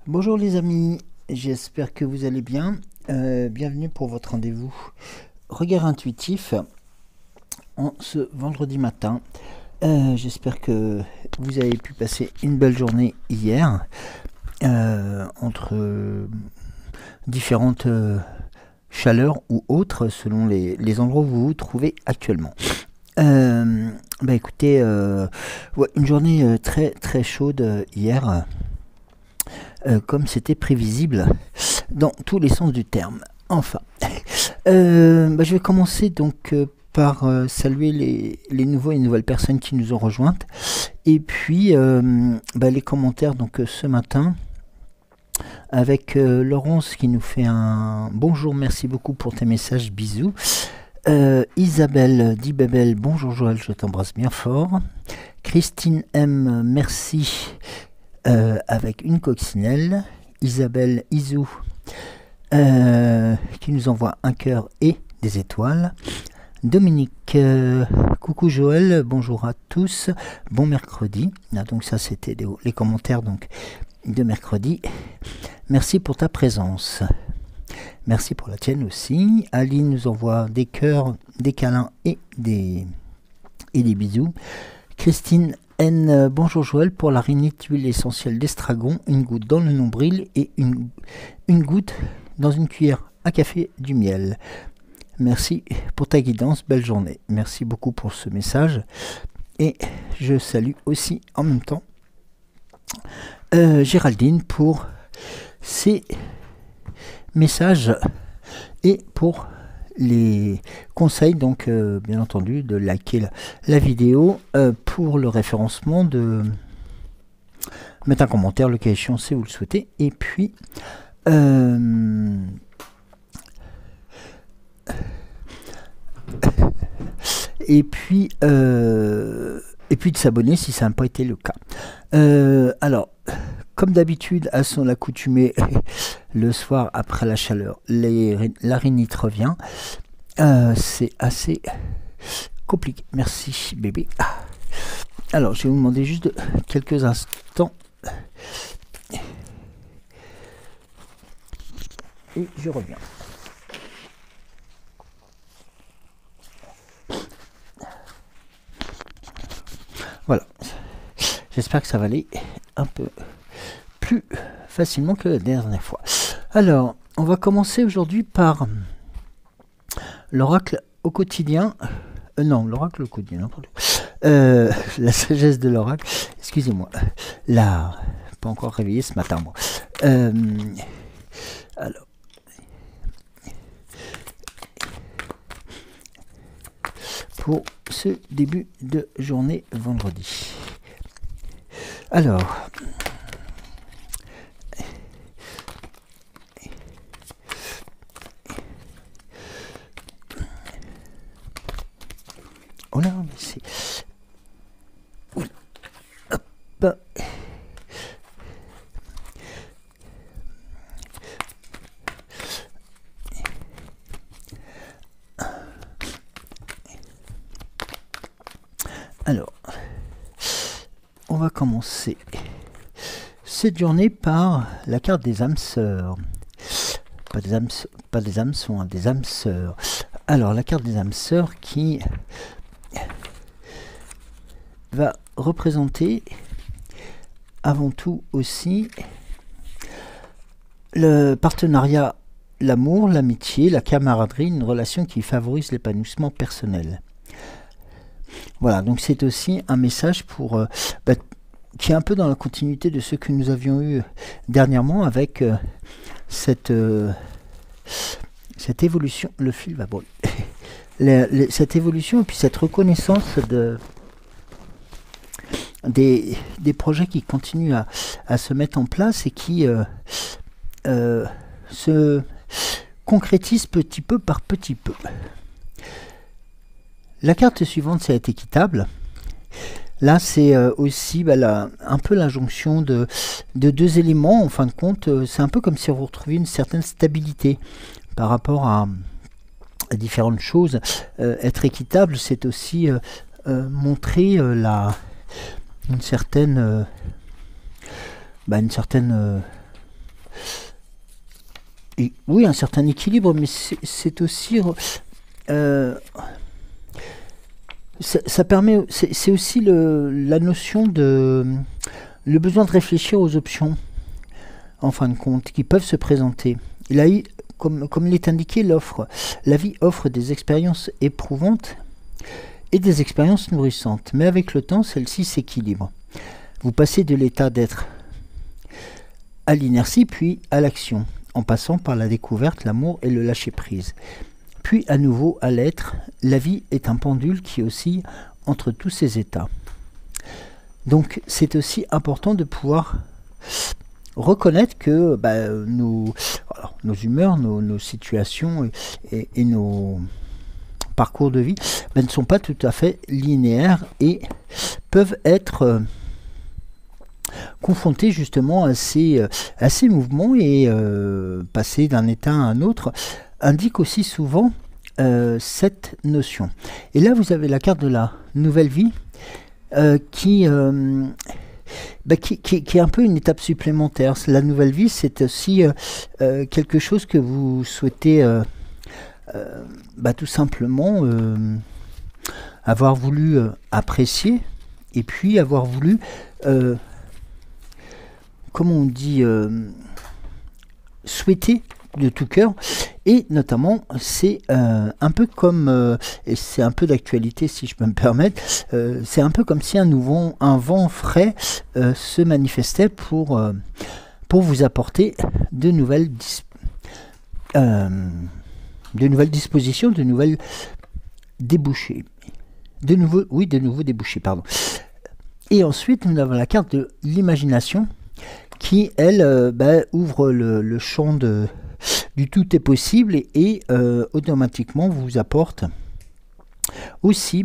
Bonjour les amis, j'espère que vous allez bien. Bienvenue pour votre rendez-vous regard intuitif en ce vendredi matin. J'espère que vous avez pu passer une belle journée hier entre différentes chaleurs ou autres selon les endroits où vous vous trouvez actuellement. Écoutez, ouais, une journée très très chaude hier. Comme c'était prévisible dans tous les sens du terme. Enfin, je vais commencer donc par saluer les nouveaux et nouvelles personnes qui nous ont rejointes. Et puis, les commentaires donc ce matin avec Laurence qui nous fait un bonjour, merci beaucoup pour tes messages, bisous. Isabelle dit Bébel, bonjour Joël, je t'embrasse bien fort. Christine M, merci. Avec une coccinelle, Isabelle Isou qui nous envoie un cœur et des étoiles. Dominique, coucou Joël, bonjour à tous, bon mercredi. Donc ça c'était les commentaires donc de mercredi. Merci pour ta présence. Merci pour la tienne aussi. Aline nous envoie des cœurs, des câlins et des bisous. Christine N, bonjour Joël, pour la rhinite, huile essentielle d'estragon, une goutte dans le nombril et une goutte dans une cuillère à café du miel. Merci pour ta guidance, belle journée. Merci beaucoup pour ce message. Et je salue aussi en même temps Géraldine pour ses messages et pour les conseils, donc bien entendu de liker la vidéo pour le référencement, de mettre un commentaire le cas échéant si vous le souhaitez, et puis de s'abonner si ça n'a pas été le cas. Alors comme d'habitude, à son accoutumé, le soir après la chaleur, la rhinite revient. C'est assez compliqué. Merci bébé. Alors, je vais vous demander juste quelques instants. Et je reviens. Voilà. J'espère que ça va aller un peu plus facilement que la dernière fois. Alors, on va commencer aujourd'hui par l'oracle au quotidien. L'oracle au quotidien. La sagesse de l'oracle. Excusez-moi. Là, pas encore réveillé ce matin, moi. Alors. Pour ce début de journée vendredi. Alors. Oh là, mais c'est... Hop. Alors, on va commencer cette journée par la carte des âmes sœurs. Pas des hameçons, hein, des âmes sœurs. Alors, la carte des âmes sœurs qui va représenter avant tout aussi le partenariat, l'amour, l'amitié, la camaraderie, une relation qui favorise l'épanouissement personnel. Voilà, donc c'est aussi un message pour qui est un peu dans la continuité de ce que nous avions eu dernièrement avec cette évolution. Le fil va brûler. Cette évolution et puis cette reconnaissance des projets qui continuent à se mettre en place et qui se concrétisent petit peu par petit peu. La carte suivante, c'est équitable. Là, c'est aussi un peu l'injonction de deux éléments. En fin de compte, c'est un peu comme si vous retrouviez une certaine stabilité par rapport à différentes choses. Être équitable, c'est aussi montrer une certaine oui, un certain équilibre, mais c'est aussi... ça permet, c'est aussi la notion de... le besoin de réfléchir aux options, en fin de compte, qui peuvent se présenter. Là, comme il est indiqué, la vie offre des expériences éprouvantes et des expériences nourrissantes. Mais avec le temps, celle-ci s'équilibre. Vous passez de l'état d'être à l'inertie, puis à l'action, en passant par la découverte, l'amour et le lâcher-prise. Puis à nouveau à l'être. La vie est un pendule qui oscille entre tous ces états. Donc c'est aussi important de pouvoir reconnaître que nos humeurs, nos situations et nos parcours de vie ne sont pas tout à fait linéaires et peuvent être confrontés justement à ces mouvements, et passer d'un état à un autre indique aussi souvent cette notion. Et là vous avez la carte de la nouvelle vie qui est un peu une étape supplémentaire. La nouvelle vie, c'est aussi quelque chose que vous souhaitez tout simplement avoir voulu apprécier, et puis avoir voulu, comment on dit, souhaiter de tout cœur. Et notamment, c'est un peu comme, et c'est un peu d'actualité si je peux me permettre, c'est un peu comme si un vent frais se manifestait pour vous apporter de nouvelles dispositions, de nouvelles débouchés. De nouveaux débouchés, pardon. Et ensuite, nous avons la carte de l'imagination qui, elle, ouvre le champ du tout est possible, et automatiquement vous apporte aussi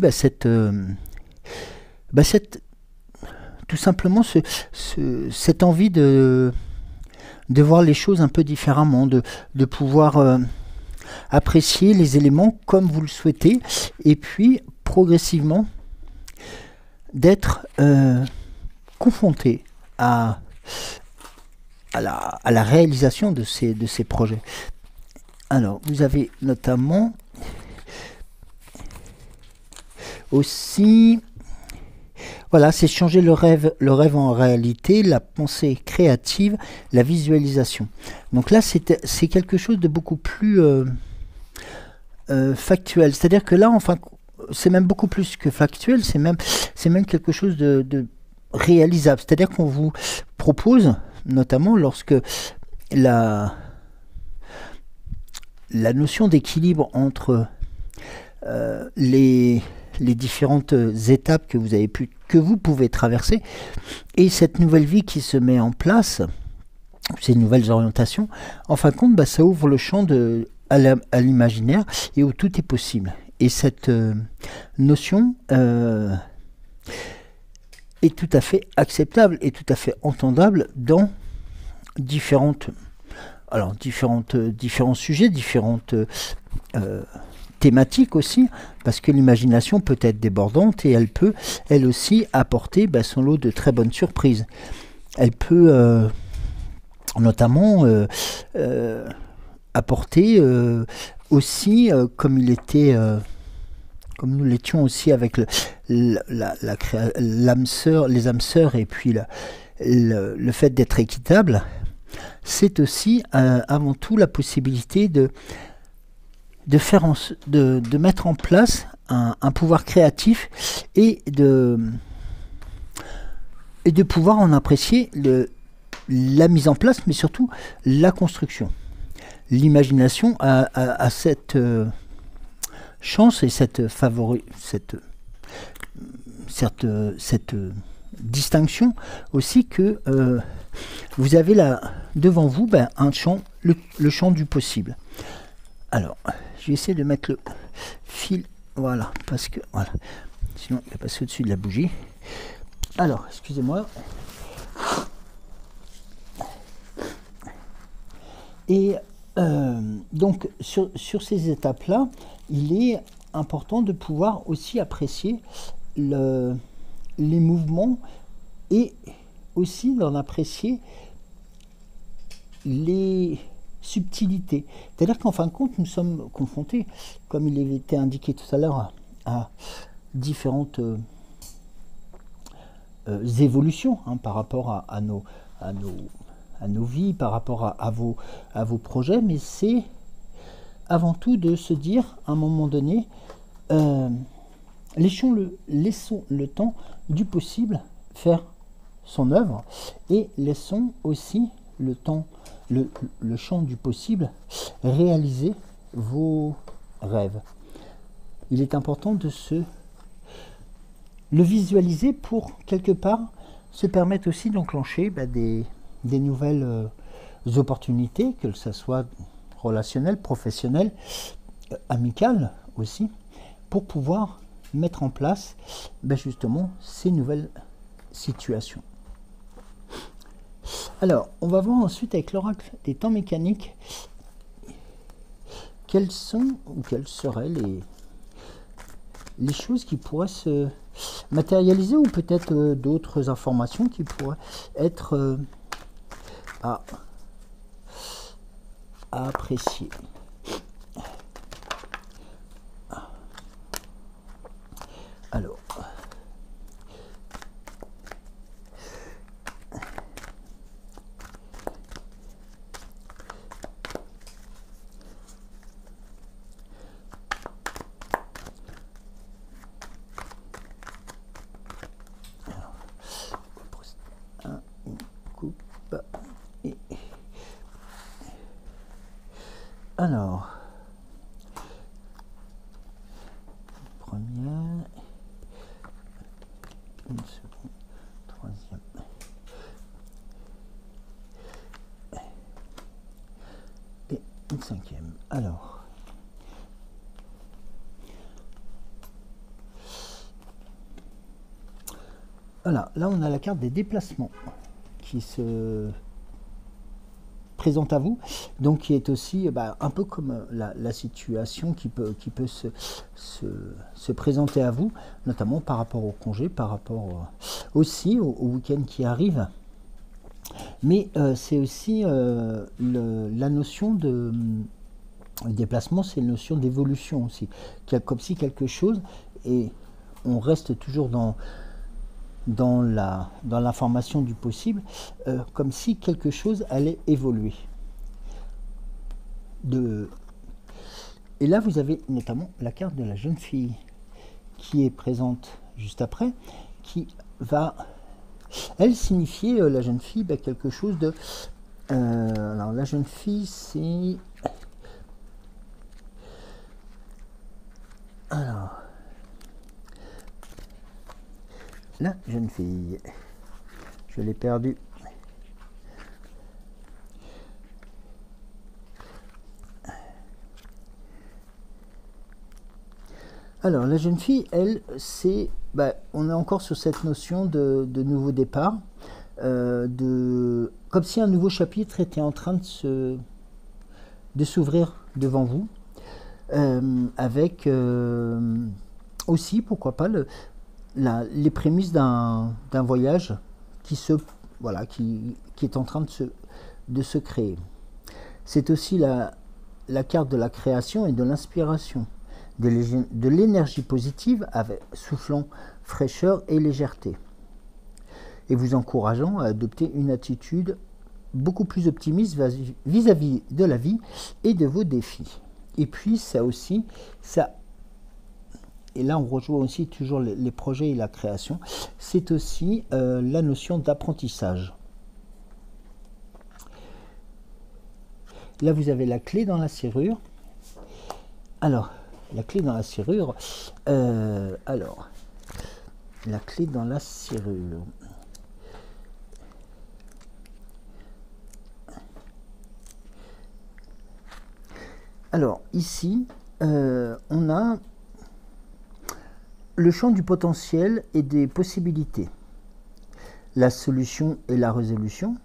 tout simplement cette envie de voir les choses un peu différemment, de pouvoir apprécier les éléments comme vous le souhaitez, et puis progressivement d'être confronté à la réalisation de ces projets. Alors, vous avez notamment aussi, voilà, c'est changer le rêve en réalité, la pensée créative, la visualisation. Donc là, c'est quelque chose de beaucoup plus factuel. C'est-à-dire que là, enfin, c'est même beaucoup plus que factuel, c'est même quelque chose de réalisable. C'est-à-dire qu'on vous propose, notamment lorsque la notion d'équilibre entre les différentes étapes que vous pouvez traverser, et cette nouvelle vie qui se met en place, ces nouvelles orientations, en fin de compte, ça ouvre le champ à l'imaginaire, et où tout est possible. Et cette notion est tout à fait acceptable et tout à fait entendable dans différents sujets, différentes thématiques aussi, parce que l'imagination peut être débordante, et elle peut, elle aussi, apporter son lot de très bonnes surprises. Elle peut notamment apporter aussi, comme nous l'étions aussi avec l'âme sœur, les âmes sœurs, et puis le fait d'être équitable, c'est aussi avant tout la possibilité de mettre en place un pouvoir créatif, et de pouvoir en apprécier la mise en place, mais surtout la construction. L'imagination a cette chance et cette distinction aussi, que vous avez là devant vous un champ, le champ du possible. Alors, je vais essayer de mettre le fil, voilà, parce que voilà, sinon il va passer au-dessus de la bougie. Alors, excusez-moi. Et donc sur ces étapes-là, il est important de pouvoir aussi apprécier les mouvements, et aussi d'en apprécier les subtilité. C'est-à-dire qu'en fin de compte, nous sommes confrontés, comme il avait été indiqué tout à l'heure, à différentes évolutions hein, par rapport à nos vies, par rapport à vos projets, mais c'est avant tout de se dire, à un moment donné, laissons le temps du possible faire son œuvre et laissons aussi le temps, le champ du possible réaliser vos rêves. Il est important de le visualiser pour quelque part se permettre aussi d'enclencher des nouvelles opportunités, que ce soit relationnelles, professionnelles, amicales aussi, pour pouvoir mettre en place justement ces nouvelles situations. Alors, on va voir ensuite avec l'oracle des temps mécaniques quelles sont ou quelles seraient les choses qui pourraient se matérialiser ou peut-être d'autres informations qui pourraient être à apprécier. Alors, alors, première, une seconde, troisième, et une cinquième. Alors, voilà, là on a la carte des déplacements qui se présente à vous, donc qui est aussi un peu comme la situation qui peut se présenter à vous, notamment par rapport au congé, par rapport aussi au week-end qui arrive. Mais c'est aussi la notion de déplacement, c'est une notion d'évolution aussi, comme si quelque chose, et on reste toujours dans l'information du possible, comme si quelque chose allait évoluer. Et là, vous avez notamment la carte de la jeune fille qui est présente juste après, qui va, elle, signifier, la jeune fille, quelque chose de... alors, la jeune fille, c'est... Alors... La jeune fille, je l'ai perdue. Alors la jeune fille, elle, c'est, on est encore sur cette notion de nouveau départ, comme si un nouveau chapitre était en train de s'ouvrir devant vous, avec aussi, pourquoi pas, les prémices d'un voyage qui est en train de se créer. C'est aussi la carte de la création et de l'inspiration, de l'énergie positive soufflant fraîcheur et légèreté, et vous encourageant à adopter une attitude beaucoup plus optimiste vis-à-vis de la vie et de vos défis. Et puis et là on rejoint aussi toujours les projets et la création, c'est aussi la notion d'apprentissage. Là vous avez la clé dans la serrure. Alors, la clé dans la serrure, la clé dans la serrure. Alors, ici, on a le champ du potentiel et des possibilités, la solution et la résolution,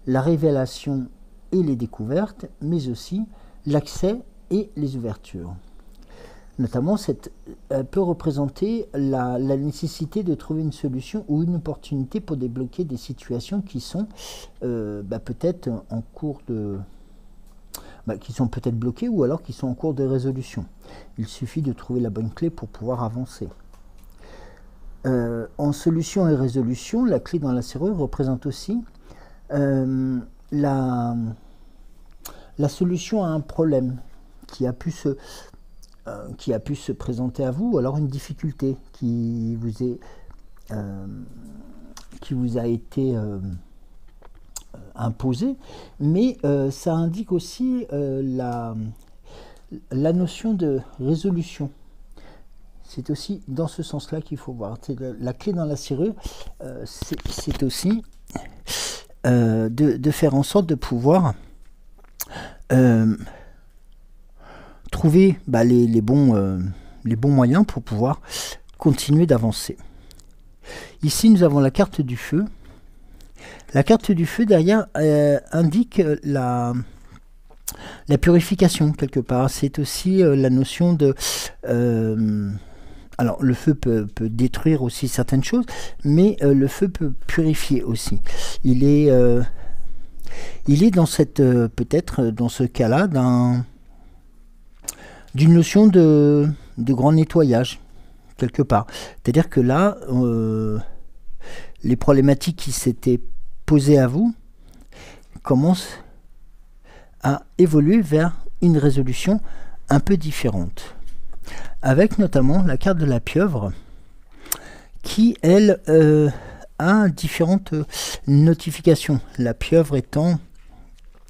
la révélation et les découvertes, mais aussi l'accès et les ouvertures. Notamment, elle peut représenter la nécessité de trouver une solution ou une opportunité pour débloquer des situations qui sont peut-être en cours qui sont peut-être bloqués ou alors qui sont en cours de résolution. Il suffit de trouver la bonne clé pour pouvoir avancer. En solution et résolution, la clé dans la serrure représente aussi la solution à un problème qui a pu se présenter à vous, ou alors une difficulté qui vous a été imposée, mais ça indique aussi la notion de résolution. C'est aussi dans ce sens-là qu'il faut voir. La clé dans la serrure, c'est aussi de faire en sorte de pouvoir trouver les bons moyens pour pouvoir continuer d'avancer. Ici, nous avons la carte du feu. La carte du feu, derrière, indique la purification, quelque part. C'est aussi la notion de... alors, le feu peut détruire aussi certaines choses, mais le feu peut purifier aussi. Il est dans peut-être dans ce cas-là, d'une notion de grand nettoyage, quelque part. C'est-à-dire que là, les problématiques qui s'étaient posées à vous commencent à évoluer vers une résolution un peu différente. Avec notamment la carte de la pieuvre, qui, elle, a différentes notifications. La pieuvre étant,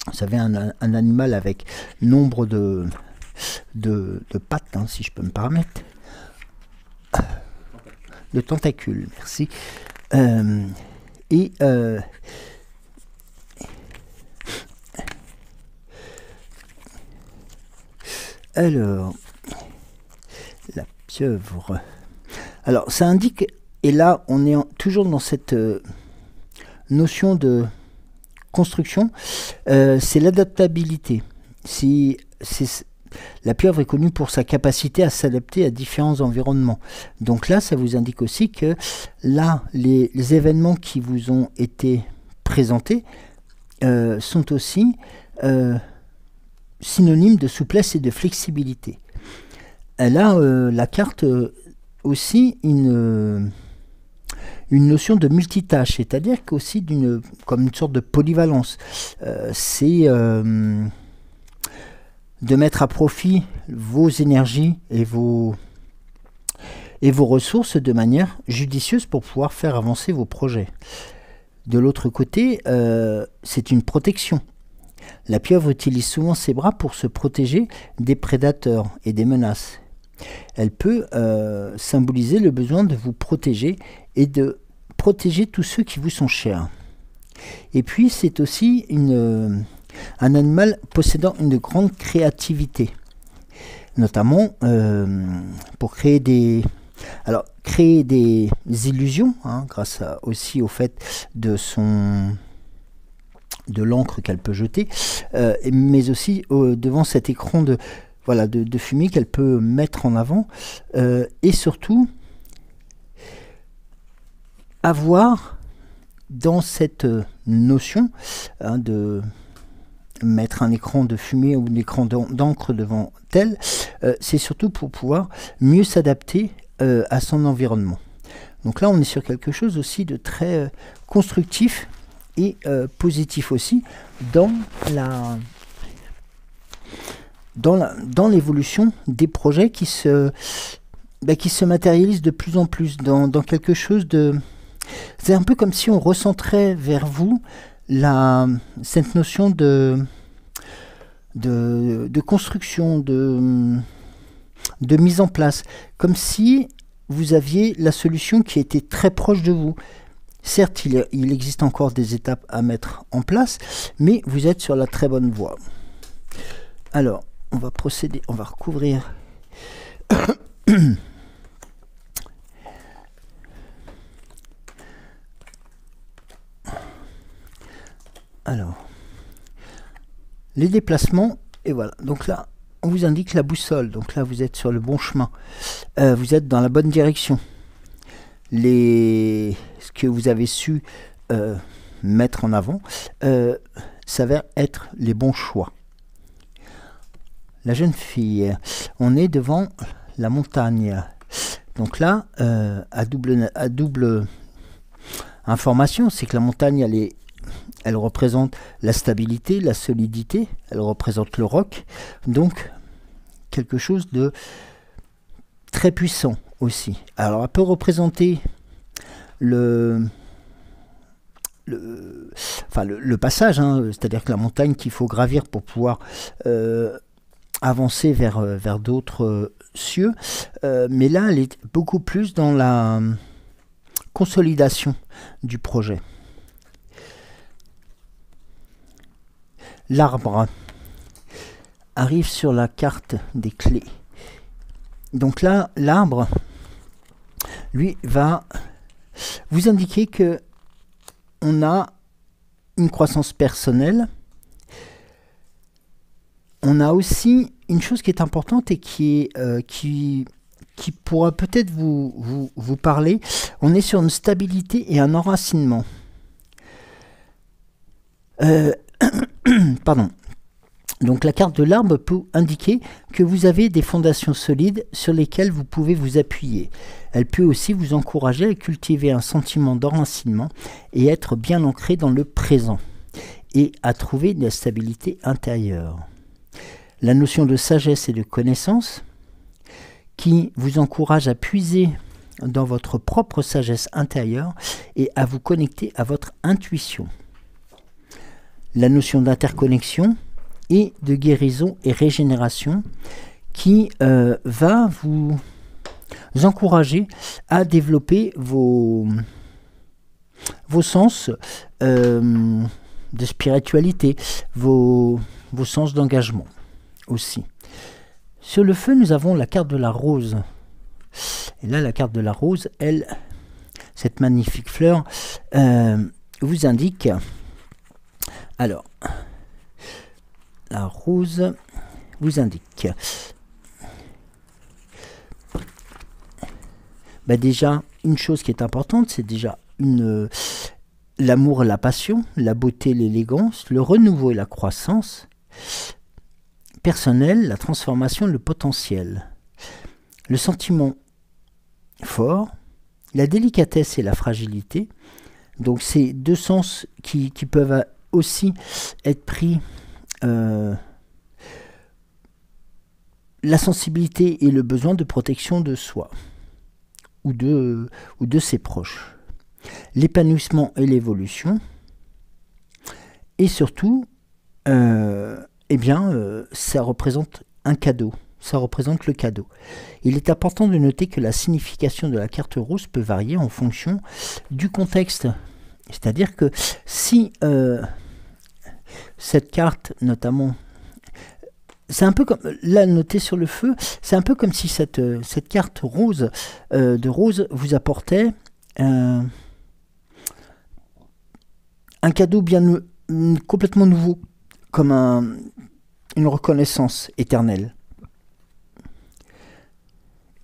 vous savez, un animal avec nombre de pattes, hein, si je peux me permettre. De tentacules, merci. Alors, la pieuvre. Alors, ça indique, et là, on est toujours dans cette notion de construction, c'est l'adaptabilité. La pieuvre est connue pour sa capacité à s'adapter à différents environnements. Donc là, ça vous indique aussi que là, les événements qui vous ont été présentés sont aussi synonymes de souplesse et de flexibilité. Elle a la carte aussi une notion de multitâche, c'est-à-dire qu'aussi comme une sorte de polyvalence. C'est de mettre à profit vos énergies et vos ressources de manière judicieuse pour pouvoir faire avancer vos projets. De l'autre côté, c'est une protection. La pieuvre utilise souvent ses bras pour se protéger des prédateurs et des menaces. Elle peut symboliser le besoin de vous protéger et de protéger tous ceux qui vous sont chers. Et puis, c'est aussi un animal possédant une grande créativité, notamment pour créer des illusions, hein, grâce aussi au fait de l'encre qu'elle peut jeter, mais aussi devant cet écran de fumée qu'elle peut mettre en avant, et surtout avoir dans cette notion de mettre un écran de fumée ou un écran d'encre devant elle, c'est surtout pour pouvoir mieux s'adapter à son environnement. Donc là, on est sur quelque chose aussi de très constructif et positif aussi dans l'évolution des projets qui se matérialisent de plus en plus dans quelque chose de... C'est un peu comme si on recentrait vers vous cette notion de construction, de mise en place, comme si vous aviez la solution qui était très proche de vous. Certes, il existe encore des étapes à mettre en place, mais vous êtes sur la très bonne voie. Alors, on va procéder, on va recouvrir alors les déplacements, et voilà. Donc là, on vous indique la boussole. Donc là, vous êtes sur le bon chemin. Vous êtes dans la bonne direction. Ce que vous avez su mettre en avant s'avère être les bons choix. la jeune fille. On est devant la montagne. Donc là, à double information, c'est que la montagne, elle représente la stabilité, la solidité, elle représente le roc, donc quelque chose de très puissant aussi. Alors elle peut représenter le passage, hein, c'est-à-dire que la montagne qu'il faut gravir pour pouvoir avancer vers d'autres cieux, mais là elle est beaucoup plus dans la consolidation du projet. L'arbre arrive sur la carte des clés. Donc là, l'arbre, lui, va vous indiquer que on a une croissance personnelle. On a aussi une chose qui est importante et qui pourra peut-être vous parler. On est sur une stabilité et un enracinement. Pardon. Donc la carte de l'arbre peut indiquer que vous avez des fondations solides sur lesquelles vous pouvez vous appuyer. Elle peut aussi vous encourager à cultiver un sentiment d'enracinement et être bien ancré dans le présent et à trouver de la stabilité intérieure. La notion de sagesse et de connaissance qui vous encourage à puiser dans votre propre sagesse intérieure et à vous connecter à votre intuition. La notion d'interconnexion et de guérison et régénération qui va vous encourager à développer vos sens de spiritualité, vos sens d'engagement aussi. Sur le feu, nous avons la carte de la rose. Et là, la carte de la rose, elle, cette magnifique fleur, vous indique... Alors, la rose vous indique déjà une chose qui est importante, c'est déjà l'amour et la passion, la beauté, l'élégance, le renouveau et la croissance personnelle, la transformation, le potentiel, le sentiment fort, la délicatesse et la fragilité. Donc c'est deux sens qui peuvent aussi être pris. La sensibilité et le besoin de protection de soi ou de ses proches, l'épanouissement et l'évolution, et surtout ça représente un cadeau, ça représente le cadeau. Il est important de noter que la signification de la carte rose peut varier en fonction du contexte, c'est-à-dire que si cette carte notamment, c'est un peu comme, là noté sur le feu, c'est un peu comme si cette carte rose, de rose vous apportait un cadeau complètement nouveau, comme une reconnaissance éternelle.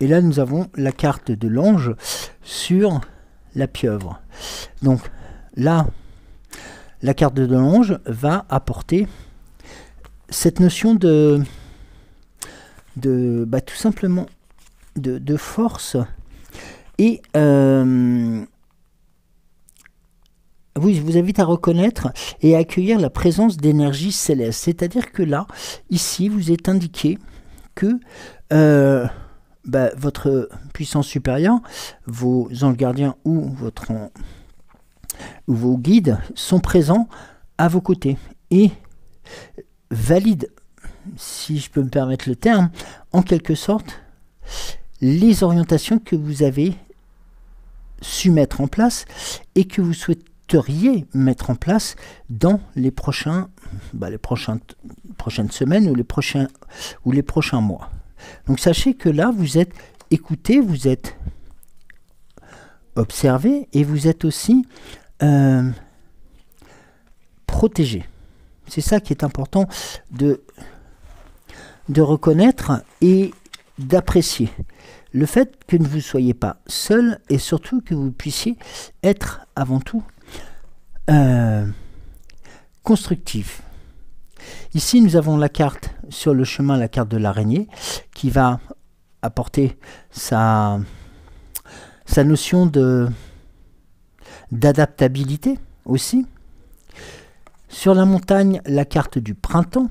Et là nous avons la carte de l'ange sur la pieuvre. Donc là, la carte de l'ange va apporter cette notion de tout simplement de force et vous invite à reconnaître et à accueillir la présence d'énergie céleste. C'est-à-dire que là, ici, vous est indiqué que votre puissance supérieure, vos anges gardiens ou vos guides sont présents à vos côtés et valident, si je peux me permettre le terme, en quelque sorte, les orientations que vous avez su mettre en place et que vous souhaiteriez mettre en place dans les prochaines semaines ou les prochains mois. Donc sachez que là, vous êtes écouté, vous êtes observé et vous êtes aussi protégé. C'est ça qui est important de reconnaître et d'apprécier. Le fait que vous ne soyez pas seul et surtout que vous puissiez être avant tout constructif. Ici, nous avons la carte sur le chemin la carte de l'araignée, qui va apporter sa notion d'adaptabilité aussi. Sur la montagne, la carte du printemps.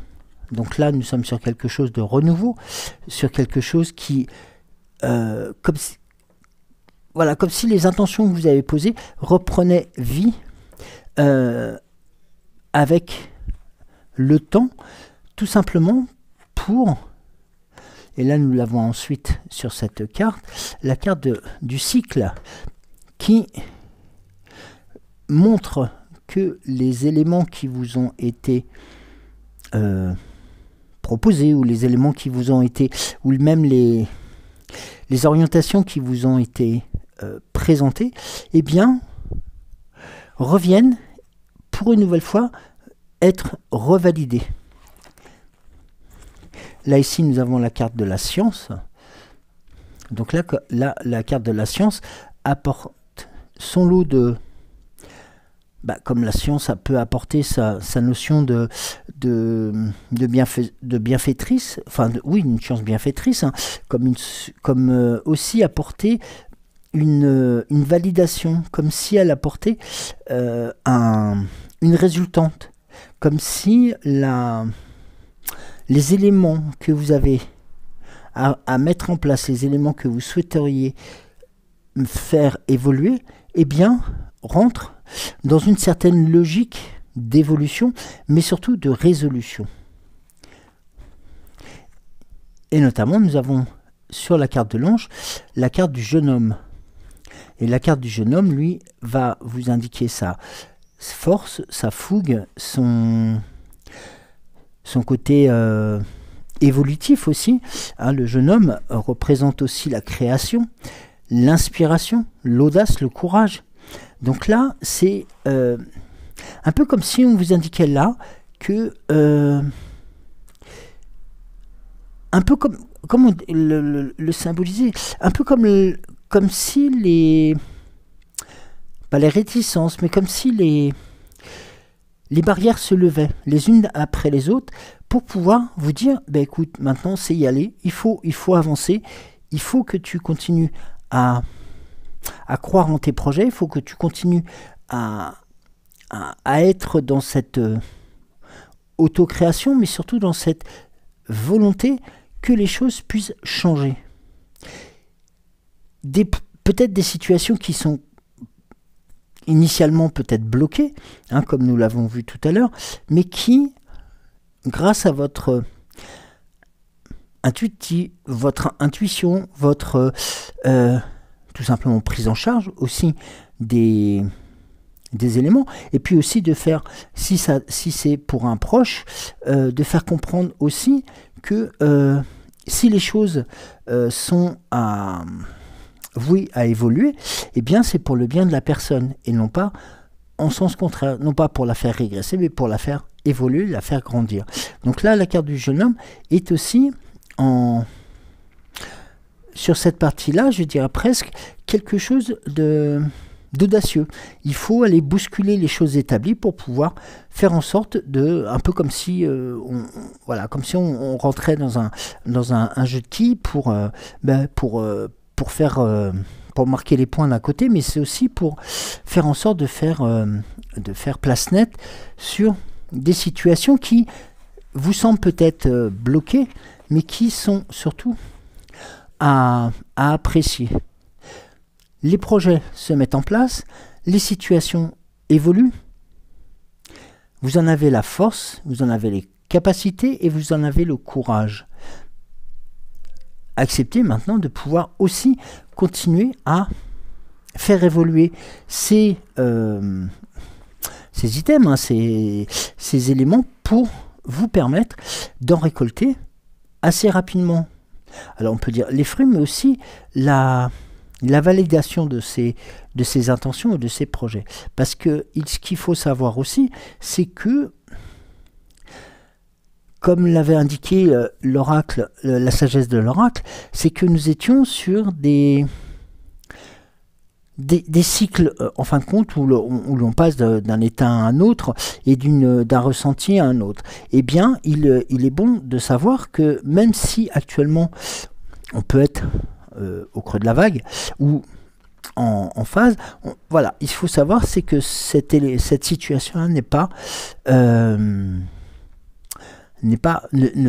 Donc là, nous sommes sur quelque chose de renouveau, sur quelque chose qui, comme si les intentions que vous avez posées reprenaient vie avec le temps, tout simplement pour, et là nous l'avons ensuite sur cette carte, la carte du cycle qui montre que les éléments qui vous ont été proposés, ou les éléments qui vous ont été, ou même les orientations qui vous ont été présentées, eh bien, reviennent pour une nouvelle fois être revalidées. Là, ici, nous avons la carte de la science. Donc là, la carte de la science apporte son lot de... comme la science, ça peut apporter sa notion de bienfaitrice, enfin, oui, une science bienfaitrice, hein, comme aussi apporter une validation, comme si elle apportait une résultante, comme si les éléments que vous avez à mettre en place, les éléments que vous souhaiteriez faire évoluer, eh bien, rentrent dans une certaine logique d'évolution, mais surtout de résolution. Et notamment, nous avons sur la carte de l'ange, la carte du jeune homme. Et la carte du jeune homme, lui, va vous indiquer sa force, sa fougue, son côté évolutif aussi. Hein, le jeune homme représente aussi la création, l'inspiration, l'audace, le courage. Donc là, c'est un peu comme si on vous indiquait là que... un peu comme on le symboliser, un peu comme si pas les réticences, mais comme si les barrières se levaient les unes après les autres pour pouvoir vous dire, écoute, maintenant c'est y aller, il faut avancer, il faut que tu continues à croire en tes projets, il faut que tu continues à être dans cette autocréation, mais surtout dans cette volonté que les choses puissent changer. Peut-être des situations qui sont initialement peut-être bloquées, hein, comme nous l'avons vu tout à l'heure, mais qui, grâce à votre intuition, votre tout simplement prise en charge aussi des éléments, et puis aussi de faire, si c'est pour un proche, de faire comprendre aussi que si les choses sont vouées à évoluer, eh bien c'est pour le bien de la personne, et non pas en sens contraire, non pas pour la faire régresser, mais pour la faire évoluer, la faire grandir. Donc là, la carte du jeune homme est aussi sur cette partie-là, je dirais presque quelque chose d'audacieux. Il faut aller bousculer les choses établies pour pouvoir faire en sorte un peu comme si on rentrait dans un jeu de quilles pour marquer les points d'un côté, mais c'est aussi pour faire en sorte de faire place nette sur des situations qui vous semblent peut-être bloquées, mais qui sont surtout à apprécier. Les projets se mettent en place, les situations évoluent, vous en avez la force, vous en avez les capacités et vous en avez le courage. Acceptez maintenant de pouvoir aussi continuer à faire évoluer ces items, hein, ces éléments pour vous permettre d'en récolter assez rapidement. Alors on peut dire les fruits, mais aussi la validation de ces intentions et de ces projets. Parce que ce qu'il faut savoir aussi, c'est que, comme l'avait indiqué l'oracle, la sagesse de l'oracle, c'est que nous étions sur des des cycles, en fin de compte, où l'on passe d'un état à un autre et d'un ressenti à un autre. Eh bien, il est bon de savoir que même si actuellement on peut être au creux de la vague ou en phase, voilà, il faut savoir c'est que cette situation n'est pas, ne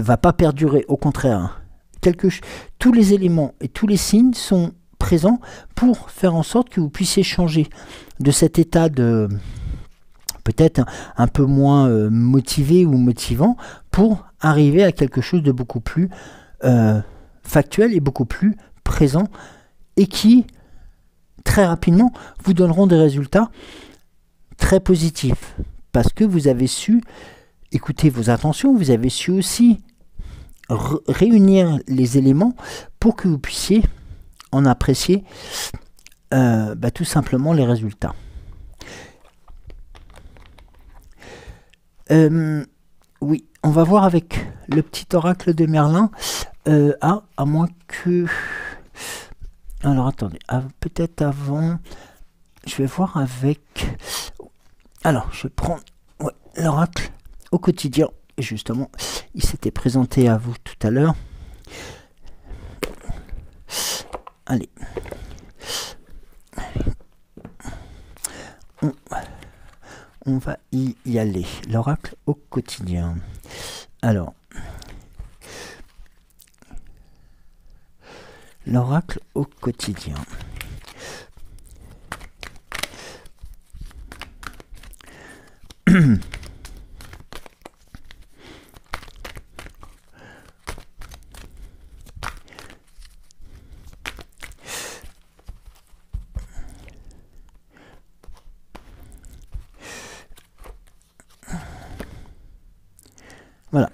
va pas perdurer. Au contraire, tous les éléments et tous les signes sont présents pour faire en sorte que vous puissiez changer de cet état de peut-être un peu moins motivé ou motivant pour arriver à quelque chose de beaucoup plus factuel et beaucoup plus présent et qui très rapidement vous donneront des résultats très positifs parce que vous avez su écouter vos intentions, vous avez su aussi réunir les éléments pour que vous puissiez en apprécier tout simplement les résultats. Oui, on va voir avec le petit oracle de Merlin. À moins que... Alors attendez, peut-être avant, je vais voir avec... Alors, je vais prendre l'oracle au quotidien. Et justement, il s'était présenté à vous tout à l'heure. Allez. On va y aller. L'oracle au quotidien. Alors. L'oracle au quotidien. Voilà.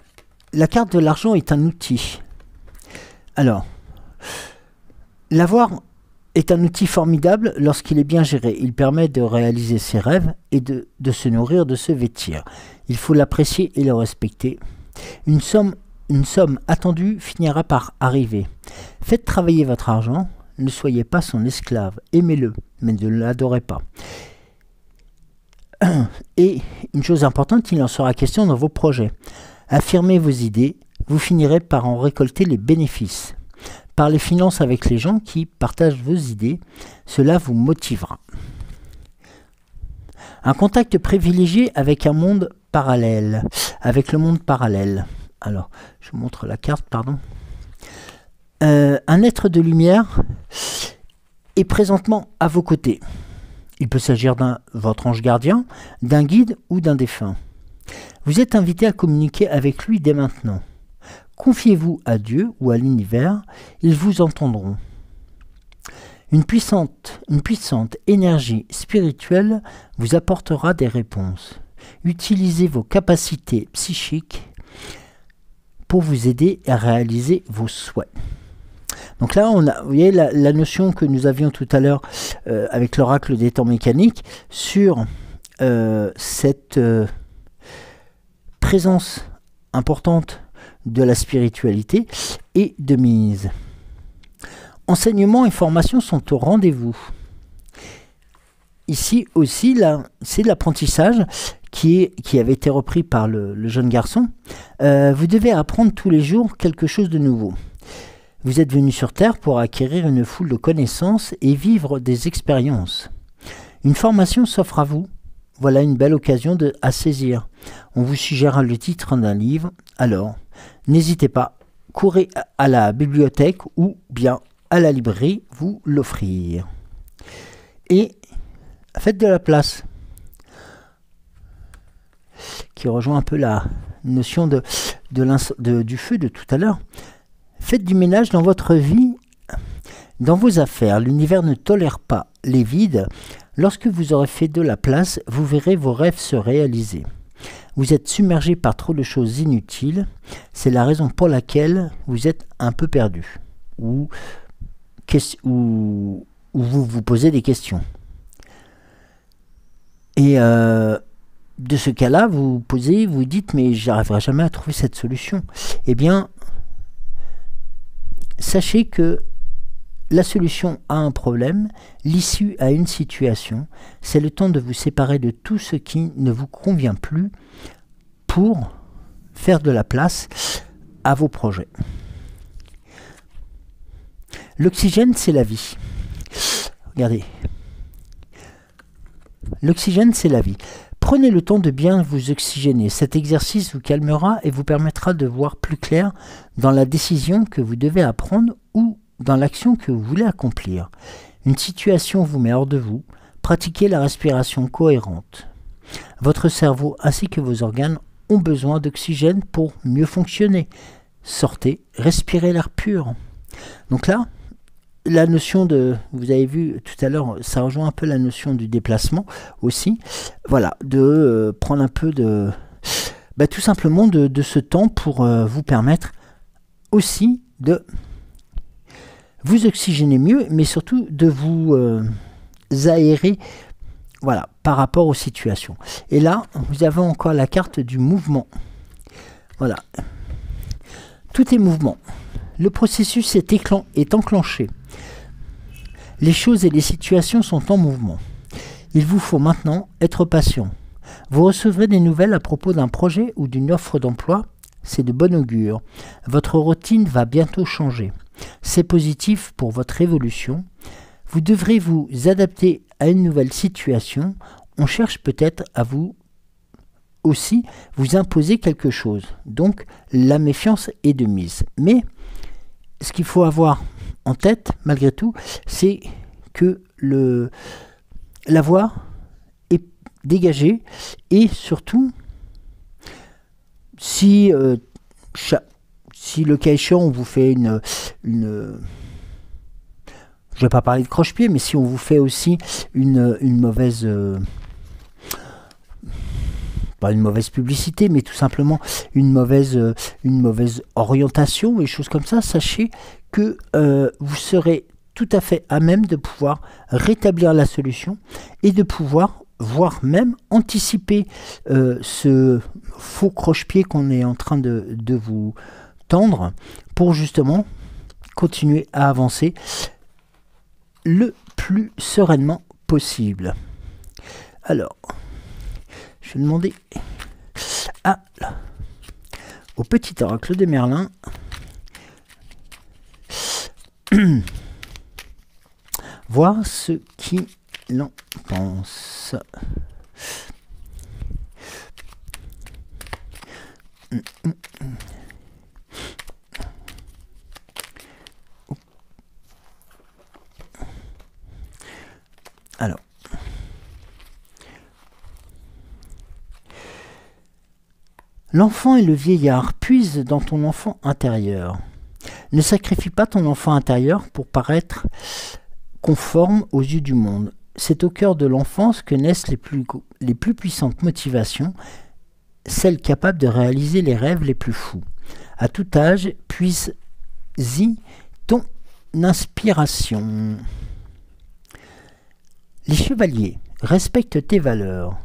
La carte de l'argent est un outil. Alors, l'avoir est un outil formidable lorsqu'il est bien géré. Il permet de réaliser ses rêves et de se nourrir, de se vêtir. Il faut l'apprécier et le respecter. Une somme attendue finira par arriver. Faites travailler votre argent. Ne soyez pas son esclave. Aimez-le, mais ne l'adorez pas. Et une chose importante, il en sera question dans vos projets. Affirmez vos idées, vous finirez par en récolter les bénéfices. Parlez finances avec les gens qui partagent vos idées, cela vous motivera. Un contact privilégié avec un monde parallèle, avec le monde parallèle. Alors, je vous montre la carte, pardon. Un être de lumière est présentement à vos côtés. Il peut s'agir de votre ange gardien, d'un guide ou d'un défunt. Vous êtes invité à communiquer avec lui dès maintenant. Confiez-vous à Dieu ou à l'univers, ils vous entendront. Une puissante énergie spirituelle vous apportera des réponses. Utilisez vos capacités psychiques pour vous aider à réaliser vos souhaits. Donc là, vous voyez la notion que nous avions tout à l'heure avec l'oracle des temps mécaniques sur cette présence importante de la spiritualité et de mise. Enseignements et formations sont au rendez-vous. Ici aussi, c'est l'apprentissage qui avait été repris par le jeune garçon. Vous devez apprendre tous les jours quelque chose de nouveau. Vous êtes venu sur Terre pour acquérir une foule de connaissances et vivre des expériences. Une formation s'offre à vous. Voilà une belle occasion à saisir. On vous suggère le titre d'un livre. Alors, n'hésitez pas, courez à la bibliothèque ou bien à la librairie vous l'offrir. Et faites de la place. Qui rejoint un peu la notion du feu de tout à l'heure. Faites du ménage dans votre vie, dans vos affaires. L'univers ne tolère pas les vides. Lorsque vous aurez fait de la place, vous verrez vos rêves se réaliser. Vous êtes submergé par trop de choses inutiles. C'est la raison pour laquelle vous êtes un peu perdu. Ou vous vous posez des questions. Et de ce cas-là, vous dites, mais j'arriverai jamais à trouver cette solution. Eh bien, sachez que la solution à un problème, l'issue à une situation. C'est le temps de vous séparer de tout ce qui ne vous convient plus pour faire de la place à vos projets. L'oxygène, c'est la vie. Regardez. L'oxygène, c'est la vie. Prenez le temps de bien vous oxygéner. Cet exercice vous calmera et vous permettra de voir plus clair dans la décision que vous devez apprendre ou dans l'action que vous voulez accomplir. Une situation vous met hors de vous. Pratiquez la respiration cohérente. Votre cerveau ainsi que vos organes ont besoin d'oxygène pour mieux fonctionner. Sortez, respirez l'air pur. Donc là, la notion de, vous avez vu tout à l'heure, ça rejoint un peu la notion du déplacement aussi. Voilà, de prendre un peu de, tout simplement de ce temps pour vous permettre aussi de vous oxygéner mieux, mais surtout de vous aérer, voilà, par rapport aux situations. Et là, vous avez encore la carte du mouvement. Voilà. Tout est mouvement. Le processus est enclenché. Les choses et les situations sont en mouvement. Il vous faut maintenant être patient. Vous recevrez des nouvelles à propos d'un projet ou d'une offre d'emploi. C'est de bon augure. Votre routine va bientôt changer. C'est positif pour votre évolution. Vous devrez vous adapter à une nouvelle situation. On cherche peut-être à vous aussi vous imposer quelque chose. Donc la méfiance est de mise. Mais ce qu'il faut avoir en tête, malgré tout, c'est que la voie est dégagée et surtout, si le cas échéant, on vous fait une je vais pas parler de croche-pied, mais si on vous fait aussi une mauvaise pas une mauvaise publicité, mais tout simplement une mauvaise orientation et choses comme ça, sachez que vous serez tout à fait à même de pouvoir rétablir la solution et de pouvoir voire même anticiper ce faux croche-pied qu'on est en train de vous tendre pour justement continuer à avancer le plus sereinement possible. Alors, je vais demander au petit oracle de Merlin voir ce qu'il en pense. Alors, l'enfant et le vieillard puisent dans ton enfant intérieur. Ne sacrifie pas ton enfant intérieur pour paraître conforme aux yeux du monde. C'est au cœur de l'enfance que naissent les plus puissantes motivations, celles capables de réaliser les rêves les plus fous. À tout âge, puise-y ton inspiration. Les chevaliers, respectent tes valeurs.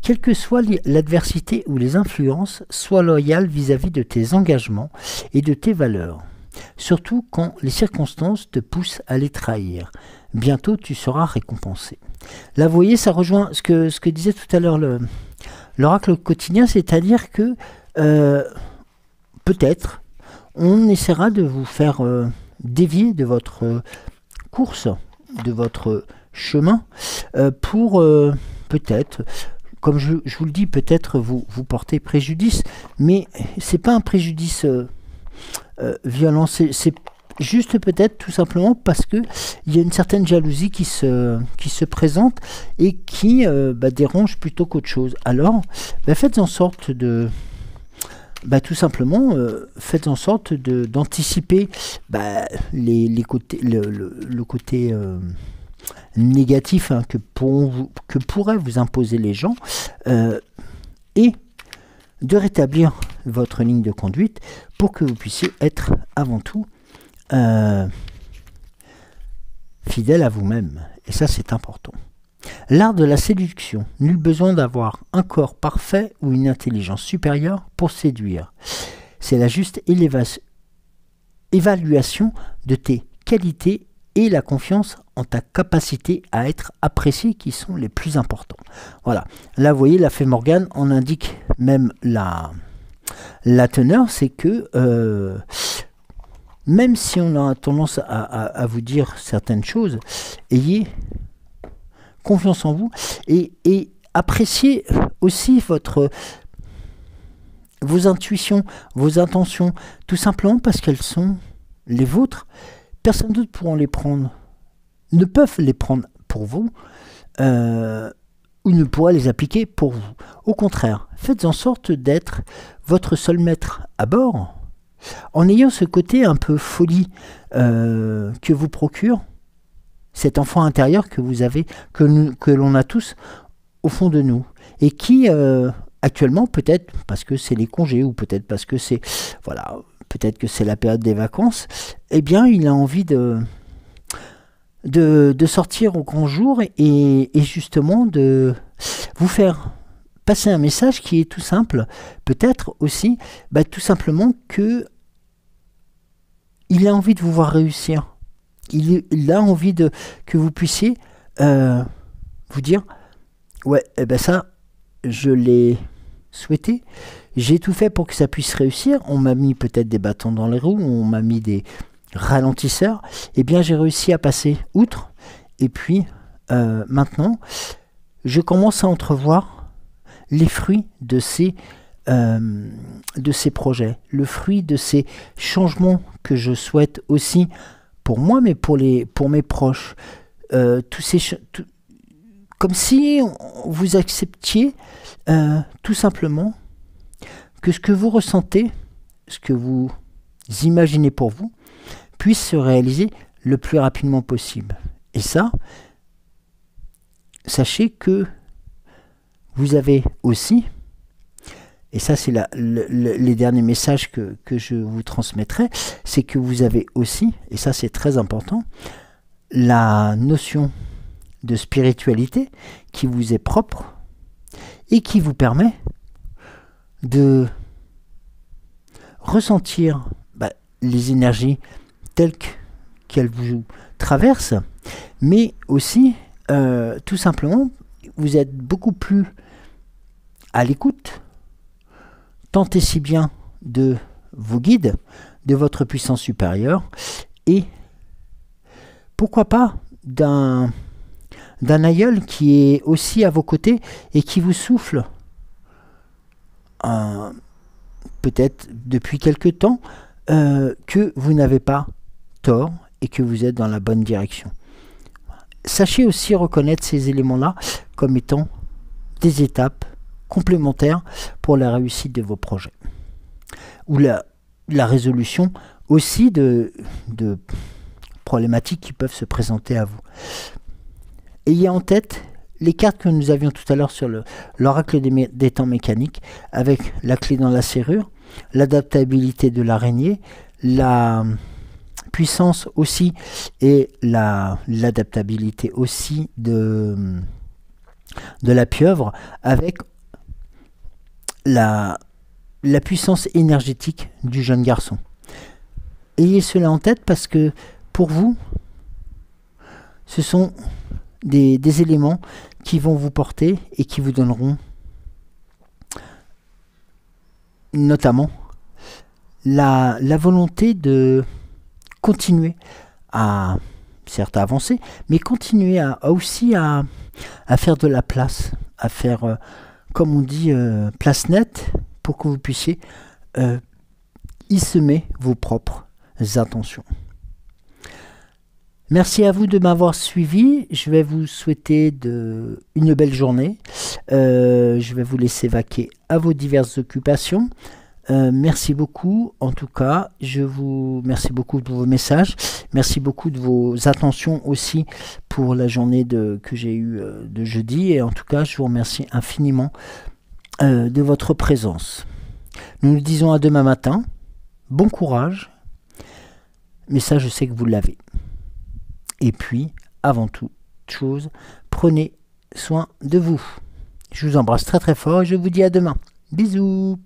Quelle que soit l'adversité ou les influences, sois loyal vis-à-vis de tes engagements et de tes valeurs. Surtout quand les circonstances te poussent à les trahir. Bientôt, tu seras récompensé. Là, vous voyez, ça rejoint ce que disait tout à l'heure l'oracle quotidien, c'est-à-dire que peut-être on essaiera de vous faire dévier de votre course, de votre chemin, pour peut-être, comme je vous le dis, peut-être vous porter préjudice, mais c'est pas un préjudice violent, c'est juste peut-être tout simplement parce que il y a une certaine jalousie qui se présente et qui dérange plutôt qu'autre chose. Alors, faites en sorte de tout simplement, faites en sorte d'anticiper les côtés, le côté négatif que pourraient vous imposer les gens et de rétablir votre ligne de conduite pour que vous puissiez être avant tout fidèle à vous-même. Et ça, c'est important. L'art de la séduction. Nul besoin d'avoir un corps parfait ou une intelligence supérieure pour séduire. C'est la juste évaluation de tes qualités et la confiance en ta capacité à être apprécié qui sont les plus importants. Voilà. Là, vous voyez, la fée Morgane en indique même la teneur, c'est que même si on a tendance à vous dire certaines choses, ayez confiance en vous et appréciez aussi vos intuitions, vos intentions, tout simplement parce qu'elles sont les vôtres. Personne d'autre pourra les prendre, ne peuvent les prendre pour vous, ou ne pourra les appliquer pour vous. Au contraire, faites en sorte d'être votre seul maître à bord, en ayant ce côté un peu folie que vous procure cet enfant intérieur que vous avez, que l'on a tous au fond de nous, et qui actuellement, peut-être parce que c'est les congés, ou peut-être parce que c'est voilà, peut-être que c'est la période des vacances, eh bien il a envie de sortir au grand jour et justement de vous faire passer un message qui est tout simple, peut-être aussi tout simplement que il a envie de vous voir réussir. Il a envie que vous puissiez vous dire ouais, ça je l'ai souhaité, j'ai tout fait pour que ça puisse réussir, on m'a mis peut-être des bâtons dans les roues, on m'a mis des ralentisseurs, et bien j'ai réussi à passer outre, et puis maintenant je commence à entrevoir les fruits de ces projets, le fruit de ces changements que je souhaite aussi pour moi, mais pour mes proches, comme si vous acceptiez tout simplement que ce que vous ressentez, ce que vous imaginez pour vous, puisse se réaliser le plus rapidement possible. Et ça, sachez que vous avez aussi, et ça c'est les derniers messages que je vous transmettrai, c'est que vous avez aussi, et ça c'est très important, la notion de spiritualité qui vous est propre et qui vous permet de ressentir les énergies telles qu'elles vous traversent, mais aussi tout simplement vous êtes beaucoup plus à l'écoute, tant et si bien de vos guides, de votre puissance supérieure, et pourquoi pas d'un aïeul qui est aussi à vos côtés et qui vous souffle peut-être depuis quelque temps que vous n'avez pas tort et que vous êtes dans la bonne direction. Sachez aussi reconnaître ces éléments-là comme étant des étapes complémentaires pour la réussite de vos projets ou la résolution aussi de problématiques qui peuvent se présenter à vous. Ayez en tête les cartes que nous avions tout à l'heure sur l'oracle des temps mécaniques, avec la clé dans la serrure, l'adaptabilité de l'araignée, la puissance aussi et l'adaptabilité aussi de la pieuvre, avec la puissance énergétique du jeune garçon. Ayez cela en tête parce que pour vous, ce sont des éléments qui vont vous porter et qui vous donneront notamment la volonté de continuer à, certes à avancer, mais continuer aussi à faire de la place, à faire, comme on dit, place nette, pour que vous puissiez y semer vos propres intentions. Merci à vous de m'avoir suivi. Je vais vous souhaiter une belle journée. Je vais vous laisser vaquer à vos diverses occupations. Merci beaucoup. En tout cas, merci beaucoup de vos messages. Merci beaucoup de vos attentions aussi pour la journée que j'ai eue de jeudi. Et en tout cas, je vous remercie infiniment de votre présence. Nous nous disons à demain matin. Bon courage. Mais ça, je sais que vous l'avez. Et puis, avant toute chose, prenez soin de vous. Je vous embrasse très très fort et je vous dis à demain. Bisous.